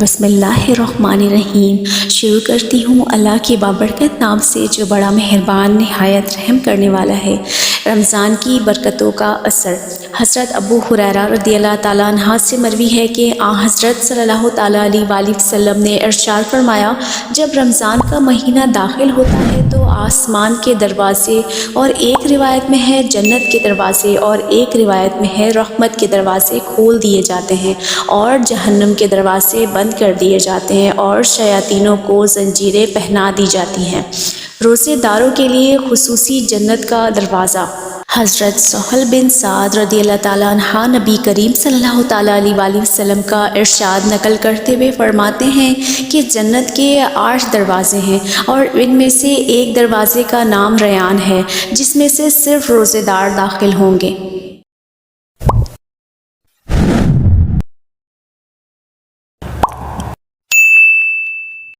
بسم اللہ الرحمن الرحیم۔ شروع کرتی ہوں اللہ کے بابرکت نام سے جو بڑا مہربان نہایت رحم کرنے والا ہے۔ رمضان کی برکتوں کا اثر۔ حضرت ابو ہریرہ رضی اللہ تعالیٰ عنہ سے مروی ہے کہ حضرت صلی اللہ تعالیٰ علیہ وآلہ وسلم نے ارشاد فرمایا، جب رمضان کا مہینہ داخل ہوتا ہے تو آسمان کے دروازے، اور ایک روایت میں ہے جنت کے دروازے اور ایک روایت میں ہے رحمت کے دروازے کھول دیے جاتے ہیں، اور جہنم کے دروازے بند کر دیے جاتے ہیں، اور شیاطینوں کو زنجیریں پہنا دی جاتی ہیں۔ روزے داروں کے لیے خصوصی جنت کا دروازہ۔ حضرت سہل بن سعد رضی اللہ تعالیٰ عنہ نبی کریم صلی اللہ تعالیٰ علیہ وآلہ وسلم کا ارشاد نقل کرتے ہوئے فرماتے ہیں کہ جنت کے 8 دروازے ہیں، اور ان میں سے ایک دروازے کا نام ریان ہے، جس میں سے صرف روزے دار داخل ہوں گے۔